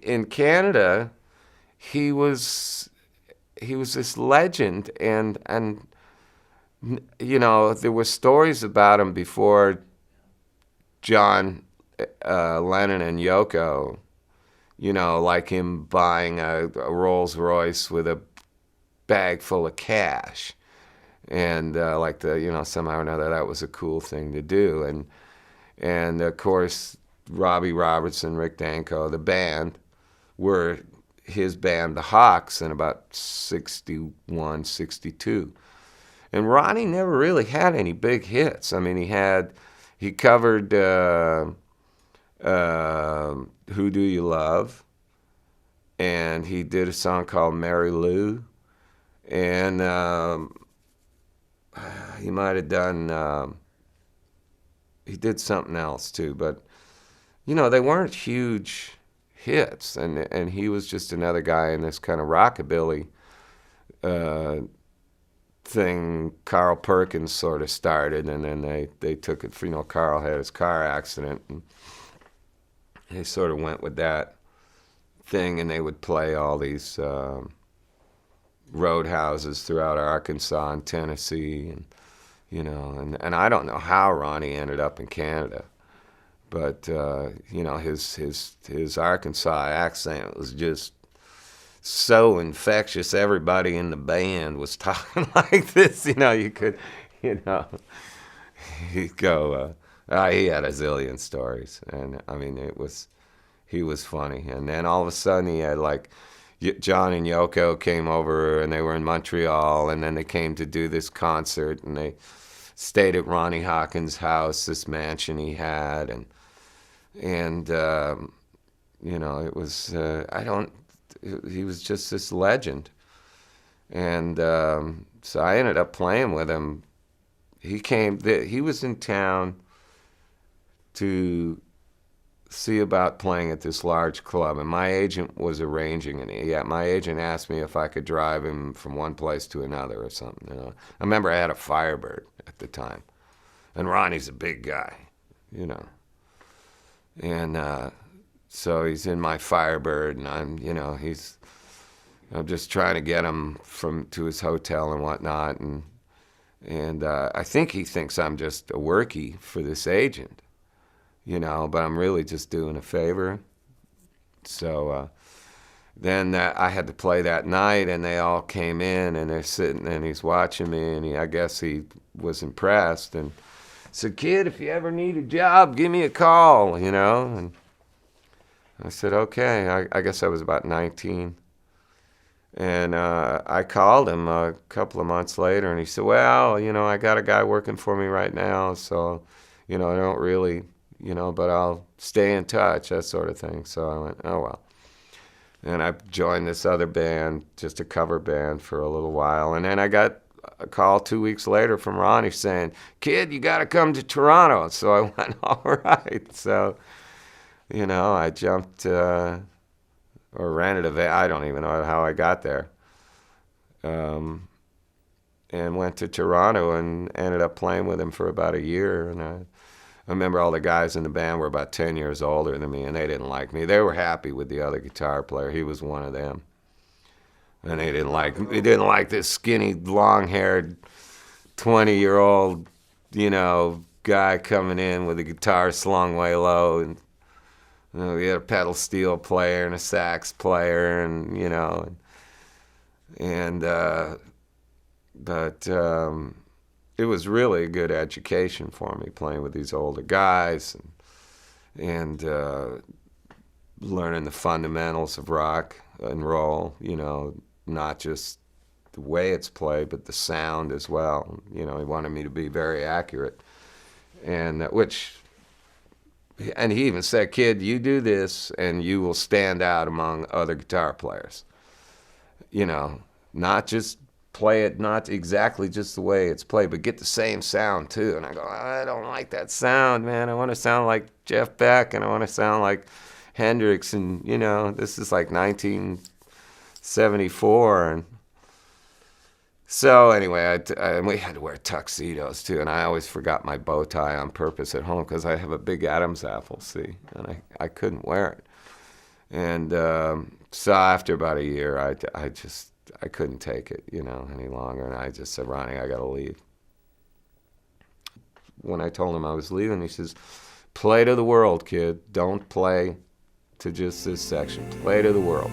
in Canada, he was this legend, and there were stories about him before John Lennon and Yoko. Like him buying a Rolls Royce with a bag full of cash, and somehow or another that was a cool thing to do, and of course Robbie Robertson, Rick Danko, the band, were his band, the Hawks, in about 61, 62. And Ronnie never really had any big hits. I mean, he covered Who Do You Love? And he did a song called Mary Lou. And he might have done, he did something else too. But, they weren't huge hits. And he was just another guy in this kind of rockabilly thing Carl Perkins sort of started, and then they took it for, Carl had his car accident, and they sort of went with that thing, and they would play all these roadhouses throughout Arkansas and Tennessee, and and I don't know how Ronnie ended up in Canada, but his Arkansas accent was just so infectious. Everybody in the band was talking like this. You could, he'd go. He had a zillion stories, and I mean, he was funny. And then all of a sudden, he had like John and Yoko came over, and they were in Montreal, and then they came to do this concert, and they stayed at Ronnie Hawkins' house, this mansion he had, and it was he was just this legend. And so I ended up playing with him. He was in town to see about playing at this large club, and my agent was arranging it. My agent asked me if I could drive him from one place to another or something. I remember I had a Firebird at the time, and Ronnie's a big guy, and so he's in my Firebird, and I'm just trying to get him to his hotel and whatnot, and I think he thinks I'm just a workie for this agent, but I'm really just doing a favor. So then I had to play that night, and they all came in, and they're sitting, and he's watching me, and I guess he was impressed, and said, "Kid, if you ever need a job, give me a call," and I said, okay. I guess I was about 19. And I called him a couple of months later, and he said, well, I got a guy working for me right now, so, I don't really, but I'll stay in touch, that sort of thing. So I went, oh, well. And I joined this other band, just a cover band, for a little while. And then I got a call 2 weeks later from Ronnie saying, "Kid, you got to come to Toronto." So I went, all right. So, I jumped or rented a van. I don't even know how I got there. And went to Toronto and ended up playing with him for about a year. And I remember all the guys in the band were about 10 years older than me, and they didn't like me. They were happy with the other guitar player. He was one of them. And they didn't like this skinny, long-haired, 20-year-old, guy coming in with a guitar slung way low, and we had a pedal steel player and a sax player, but it was really a good education for me, playing with these older guys and learning the fundamentals of rock and roll, not just the way it's played, but the sound as well. He wanted me to be very accurate, and he even said, "Kid, you do this and you will stand out among other guitar players. Not just play it, not exactly just the way it's played, but get the same sound too." And I go, "I don't like that sound, man. I want to sound like Jeff Beck, and I want to sound like Hendrix." And, this is like 1974. And so anyway, and we had to wear tuxedos too, and I always forgot my bow tie on purpose at home because I have a big Adam's apple, see, and I couldn't wear it. And so after about a year, I couldn't take it, any longer. And I just said, Ronnie, I got to leave. When I told him I was leaving, he says, play to the world, kid. Don't play to just this section. Play to the world.